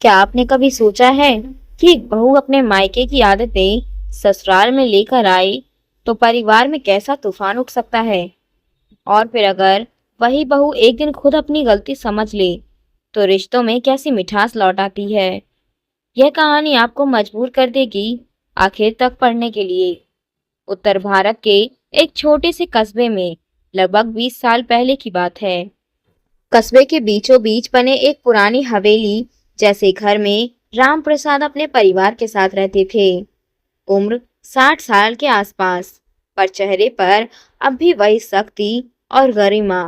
क्या आपने कभी सोचा है कि एक बहू अपने मायके की आदतें ससुराल में लेकर आए तो परिवार में कैसा तूफान उठ सकता है। और फिर अगर वही बहू एक दिन खुद अपनी गलती समझ ले तो रिश्तों में कैसी मिठास लौट आती है। यह कहानी आपको मजबूर कर देगी आखिर तक पढ़ने के लिए। उत्तर भारत के एक छोटे से कस्बे में लगभग 20 साल पहले की बात है। कस्बे के बीचों बीच बने एक पुरानी हवेली जैसे घर में राम प्रसाद अपने परिवार के साथ रहते थे। उम्र 60 साल के आसपास, पर चेहरे पर अब भी वही सख्ती और गरिमा।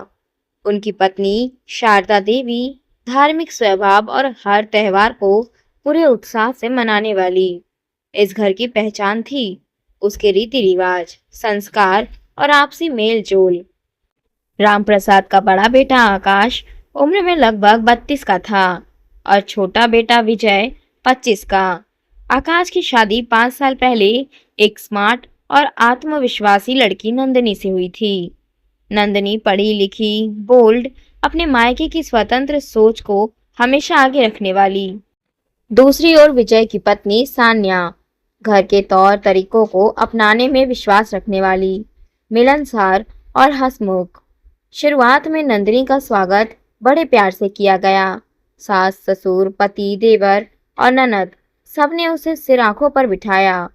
उनकी पत्नी शारदा देवी धार्मिक स्वभाव और हर त्योहार को पूरे उत्साह से मनाने वाली इस घर की पहचान थी। उसके रीति रिवाज, संस्कार और आपसी मेल जोल। राम प्रसाद का बड़ा बेटा आकाश उम्र में लगभग 32 का था और छोटा बेटा विजय 25 का। आकाश की शादी 5 साल पहले एक स्मार्ट और आत्मविश्वासी लड़की नंदिनी से हुई थी। नंदिनी पढ़ी लिखी, बोल्ड, अपने मायके की स्वतंत्र सोच को हमेशा आगे रखने वाली। दूसरी ओर विजय की पत्नी सान्या घर के तौर तरीकों को अपनाने में विश्वास रखने वाली, मिलनसार और हंसमुख। शुरुआत में नंदिनी का स्वागत बड़े प्यार से किया गया। सास, ससुर, पति, देवर और ननद सबने उसे सिर आंखों पर बिठाया।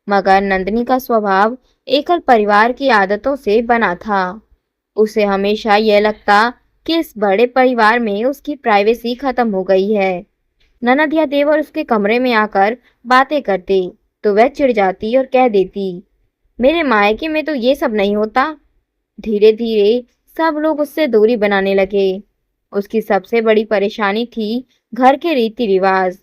मगर नंदिनी का स्वभाव एकल परिवार की आदतों से बना था। उसे हमेशा यह लगता कि इस बड़े परिवार में उसकी प्राइवेसी खत्म हो गई है। ननद या देवर उसके कमरे में आकर बातें करते तो वह चिढ़ जाती और कह देती, मेरे मायके में तो ये सब नहीं होता। धीरे धीरे सब लोग उससे दूरी बनाने लगे। उसकी सबसे बड़ी परेशानी थी घर के रीति रिवाज।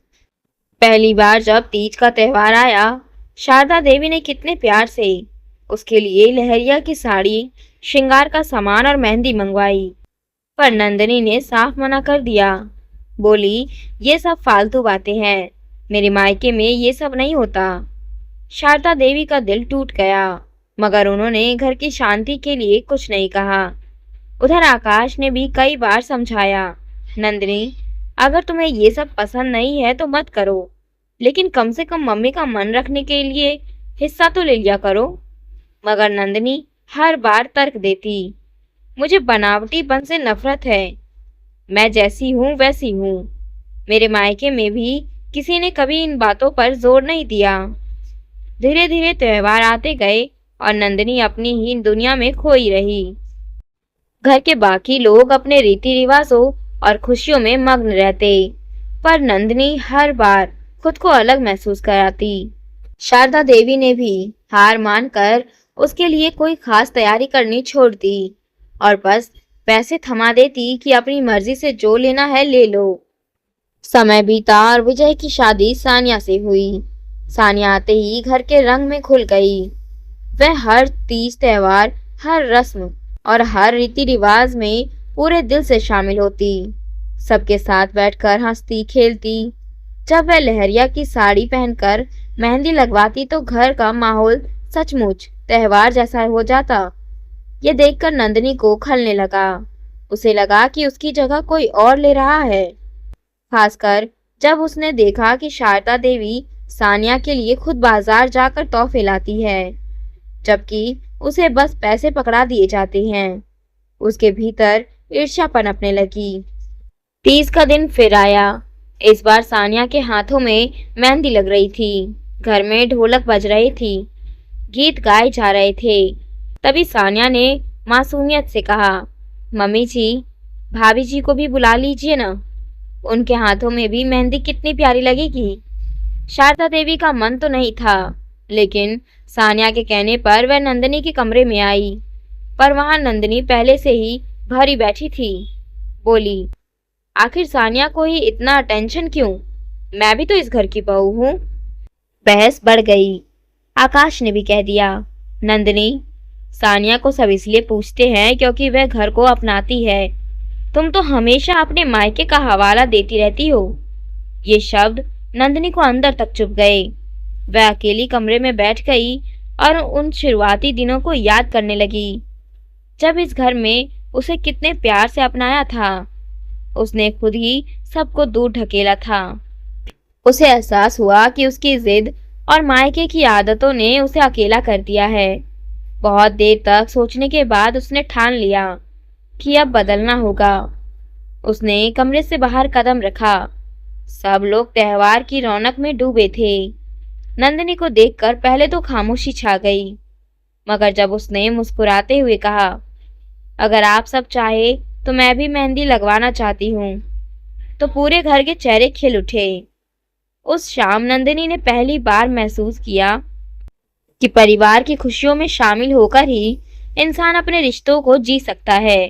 पहली बार जब तीज का त्योहार आया, शारदा देवी ने कितने प्यार से उसके लिए लहरिया की साड़ी, श्रृंगार का सामान और मेहंदी मंगवाई। पर नंदिनी ने साफ मना कर दिया। बोली, ये सब फालतू बातें हैं, मेरे मायके में ये सब नहीं होता। शारदा देवी का दिल टूट गया, मगर उन्होंने घर की शांति के लिए कुछ नहीं कहा। उधर आकाश ने भी कई बार समझाया, नंदिनी, अगर तुम्हें ये सब पसंद नहीं है तो मत करो, लेकिन कम से कम मम्मी का मन रखने के लिए हिस्सा तो ले लिया करो। मगर नंदिनी हर बार तर्क देती, मुझे बनावटीपन से नफरत है, मैं जैसी हूँ वैसी हूँ। मेरे मायके में भी किसी ने कभी इन बातों पर जोर नहीं दिया। धीरे धीरे त्योहार आते गए और नंदिनी अपनी ही दुनिया में खोई रही। घर के बाकी लोग अपने रीति रिवाजों और खुशियों में मग्न रहते, पर नंदिनी हर बार खुद को अलग महसूस कराती। शारदा देवी ने भी हार मानकर उसके लिए कोई खास तैयारी करनी छोड़ दी और बस पैसे थमा देती कि अपनी मर्जी से जो लेना है ले लो। समय बीता और विजय की शादी सानिया से हुई। सानिया आते ही घर के रंग में घुल गई। वह हर तीज त्योहार, हर रस्म और हर रीति रिवाज में पूरे दिल से शामिल होती। सबके साथ बैठकर हंसती खेलती। जब वह लहरिया की साड़ी पहनकर मेहंदी लगवाती तो घर का माहौल सचमुच त्योहार जैसा हो जाता। ये देखकर नंदिनी को खलने लगा। उसे लगा कि उसकी जगह कोई और ले रहा है, खासकर जब उसने देखा कि शारदा देवी सानिया के लिए खुद बाजार जाकर तोहफे लाती है, जबकि उसे बस पैसे पकड़ा दिए जाते हैं। उसके भीतर ईर्ष्या पनपने लगी। तीज का दिन फिर आया। इस बार सानिया के हाथों में मेहंदी लग रही थी। घर में ढोलक बज रही थी, गीत गाए जा रहे थे। तभी सानिया ने मासूमियत से कहा, मम्मी जी, भाभी जी को भी बुला लीजिए ना, उनके हाथों में भी मेहंदी कितनी प्यारी लगेगी। शारदा देवी का मन तो नहीं था, लेकिन सानिया के कहने पर वह नंदिनी के कमरे में आई। पर वहां नंदिनी पहले से ही भरी बैठी थी। बोली, आखिर सानिया को ही इतना टेंशन क्यों? मैं भी तो इस घर की बहू हूँ। बहस बढ़ गई। आकाश ने भी कह दिया, नंदिनी, सानिया को सब इसलिए पूछते हैं क्योंकि वह घर को अपनाती है। तुम तो हमेशा अपने मायके का हवाला देती रहती हो। ये शब्द नंदिनी को अंदर तक चुभ गए। वह अकेली कमरे में बैठ गई और उन शुरुआती दिनों को याद करने लगी, जब इस घर में उसे कितने प्यार से अपनाया था। उसने खुद ही सबको दूर ढकेला था, उसे एहसास हुआ कि उसकी जिद और मायके की आदतों ने उसे अकेला कर दिया है। बहुत देर तक सोचने के बाद उसने ठान लिया कि अब बदलना होगा। उसने कमरे से बाहर कदम रखा। सब लोग त्योहार की रौनक में डूबे थे। नंदिनी को देखकर पहले तो खामोशी छा गई, मगर जब उसने मुस्कुराते हुए कहा, अगर आप सब चाहे तो मैं भी मेहंदी लगवाना चाहती हूँ, तो पूरे घर के चेहरे खिल उठे। उस शाम नंदिनी ने पहली बार महसूस किया कि परिवार की खुशियों में शामिल होकर ही इंसान अपने रिश्तों को जी सकता है।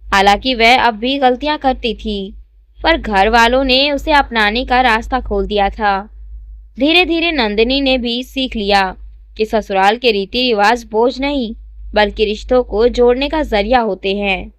हालांकि वह अब भी गलतियां करती थी, पर घर वालों ने उसे अपनाने का रास्ता खोल दिया था। धीरे धीरे नंदिनी ने भी सीख लिया कि ससुराल के रीति रिवाज बोझ नहीं, बल्कि रिश्तों को जोड़ने का जरिया होते हैं।